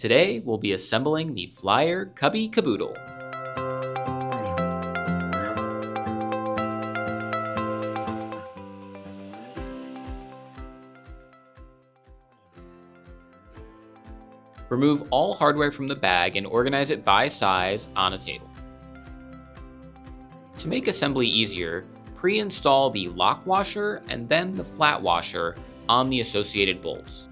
Today, we'll be assembling the Flyer Cubby Kaboodle. Remove all hardware from the bag and organize it by size on a table. To make assembly easier, pre-install the lock washer and then the flat washer on the associated bolts.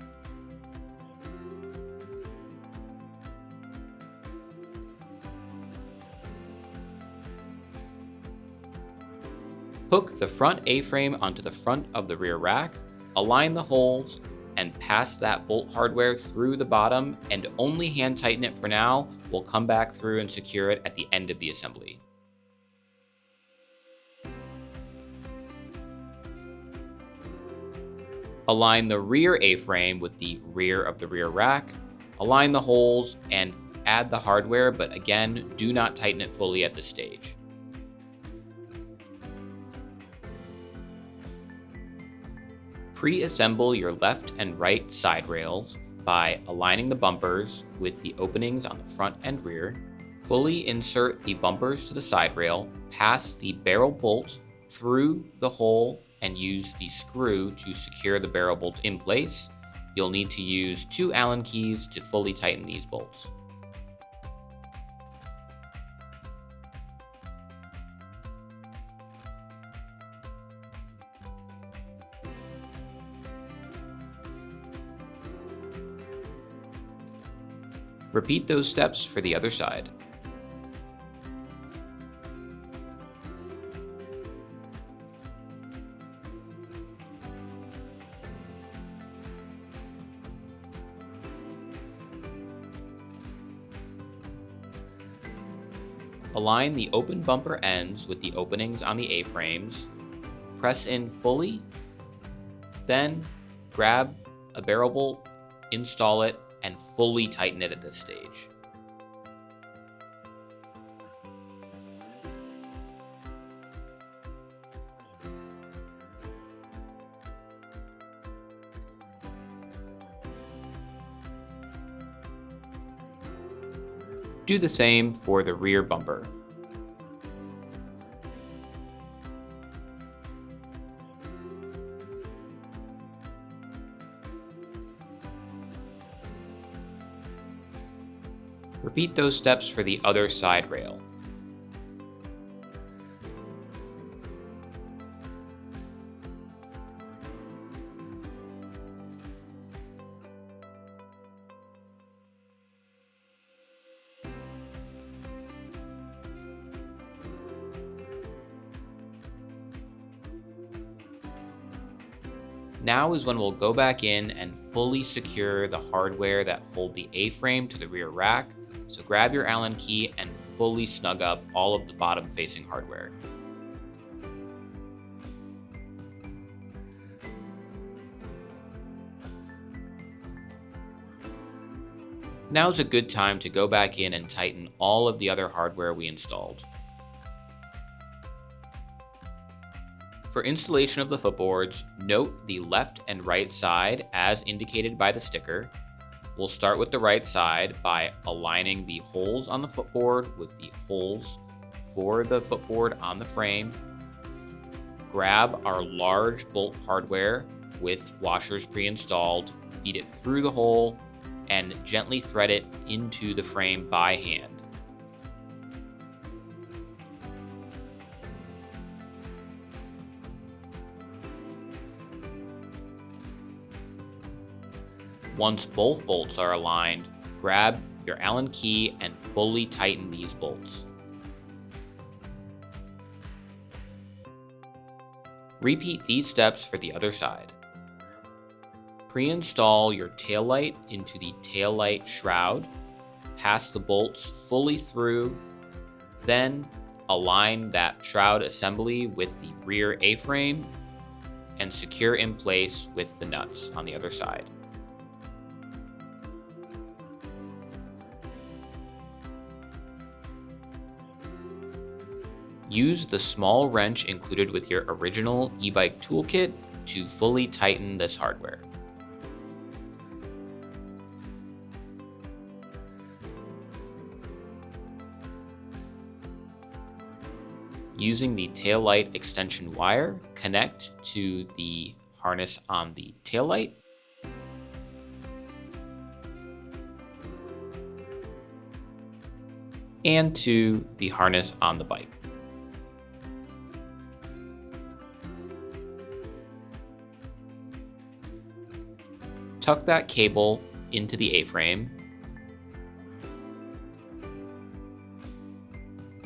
Hook the front A-frame onto the front of the rear rack, align the holes, and pass that bolt hardware through the bottom and only hand tighten it for now. We'll come back through and secure it at the end of the assembly. Align the rear A-frame with the rear of the rear rack, align the holes, and add the hardware, but again, do not tighten it fully at this stage. Pre-assemble your left and right side rails by aligning the bumpers with the openings on the front and rear. Fully insert the bumpers to the side rail, pass the barrel bolt through the hole, and use the screw to secure the barrel bolt in place. You'll need to use 2 Allen keys to fully tighten these bolts. Repeat those steps for the other side. Align the open bumper ends with the openings on the A-frames. Press in fully, then grab a barrel bolt, install it, and fully tighten it at this stage. Do the same for the rear bumper. Repeat those steps for the other side rail. Now is when we'll go back in and fully secure the hardware that hold the A-frame to the rear rack. So grab your Allen key and fully snug up all of the bottom facing hardware. Now's a good time to go back in and tighten all of the other hardware we installed. For installation of the footboards, note the left and right side as indicated by the sticker. We'll start with the right side by aligning the holes on the footboard with the holes for the footboard on the frame. Grab our large bolt hardware with washers pre-installed, feed it through the hole, and gently thread it into the frame by hand. Once both bolts are aligned, grab your Allen key and fully tighten these bolts. Repeat these steps for the other side. Pre-install your taillight into the taillight shroud, pass the bolts fully through, then align that shroud assembly with the rear A-frame and secure in place with the nuts on the other side. Use the small wrench included with your original e-bike toolkit to fully tighten this hardware. Using the taillight extension wire, connect to the harness on the taillight. And to the harness on the bike. Tuck that cable into the A-frame.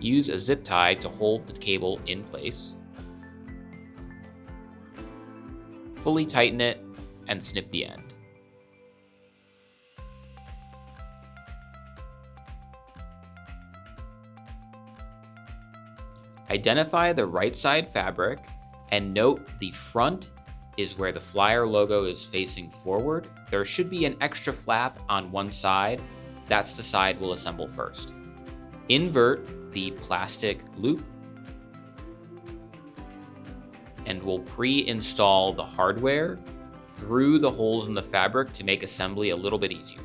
Use a zip tie to hold the cable in place. Fully tighten it and snip the end. Identify the right side fabric and note the front is where the Flyer logo is facing forward. There should be an extra flap on one side. That's the side we'll assemble first. Invert the plastic loop and we'll pre-install the hardware through the holes in the fabric to make assembly a little bit easier.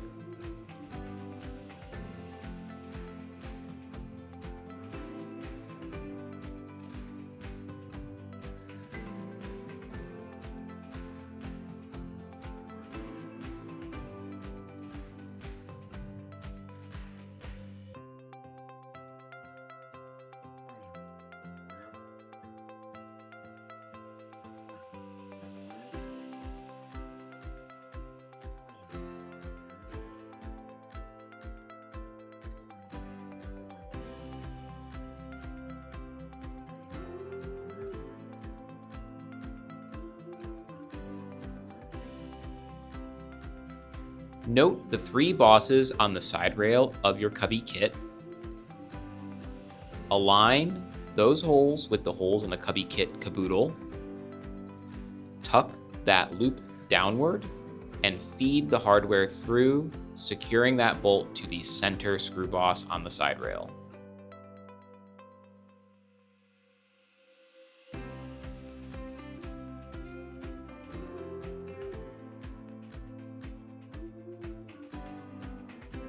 Note the 3 bosses on the side rail of your Cubby kit. Align those holes with the holes in the Cubby kit Kaboodle. Tuck that loop downward and feed the hardware through, securing that bolt to the center screw boss on the side rail.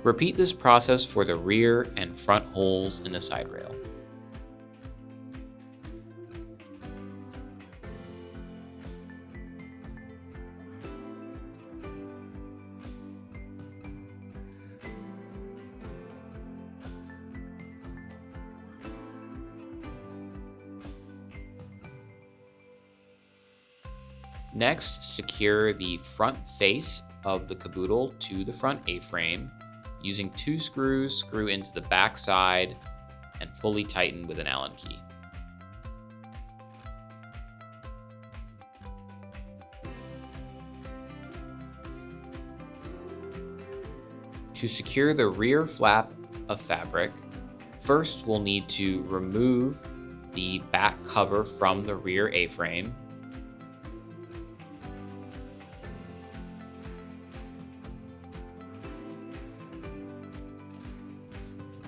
Repeat this process for the rear and front holes in the side rail. Next, secure the front face of the Kaboodle to the front A-frame. Using 2 screws, screw into the back side and fully tighten with an Allen key. To secure the rear flap of fabric, first we'll need to remove the back cover from the rear A-frame.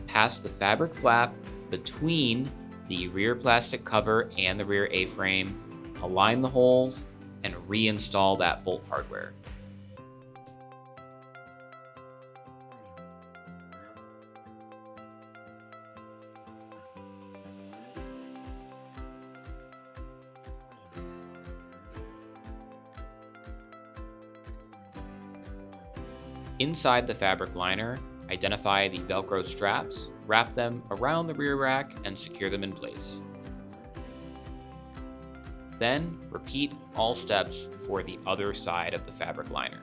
Pass the fabric flap between the rear plastic cover and the rear A-frame, align the holes, and reinstall that bolt hardware. Inside the fabric liner, identify the Velcro straps, wrap them around the rear rack, and secure them in place. Then, repeat all steps for the other side of the fabric liner.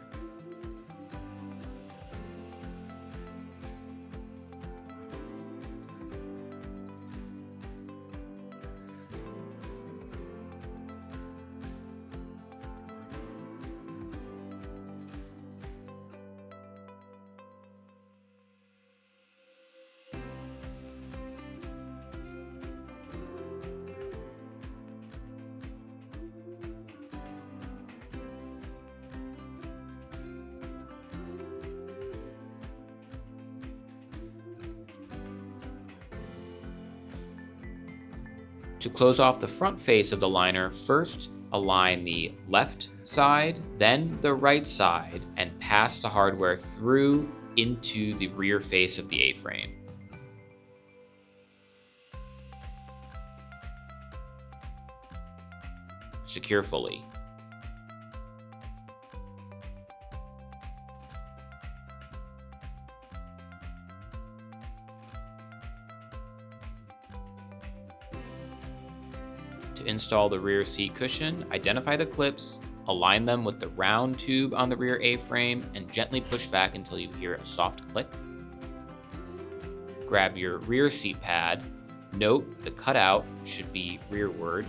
To close off the front face of the liner, first align the left side, then the right side, and pass the hardware through into the rear face of the A-frame. Secure fully. To install the rear seat cushion, identify the clips, align them with the round tube on the rear A-frame, and gently push back until you hear a soft click. Grab your rear seat pad. Note the cutout should be rearward.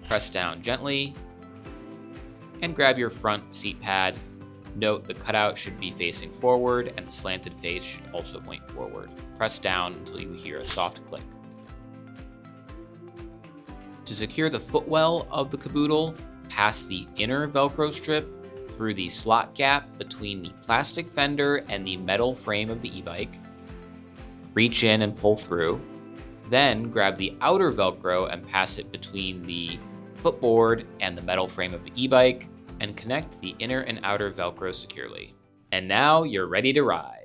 Press down gently. And grab your front seat pad. Note the cutout should be facing forward and the slanted face should also point forward. Press down until you hear a soft click. To secure the footwell of the Kaboodle, pass the inner Velcro strip through the slot gap between the plastic fender and the metal frame of the e-bike. Reach in and pull through. Then grab the outer Velcro and pass it between the footboard and the metal frame of the e-bike and connect the inner and outer Velcro securely. And now you're ready to ride.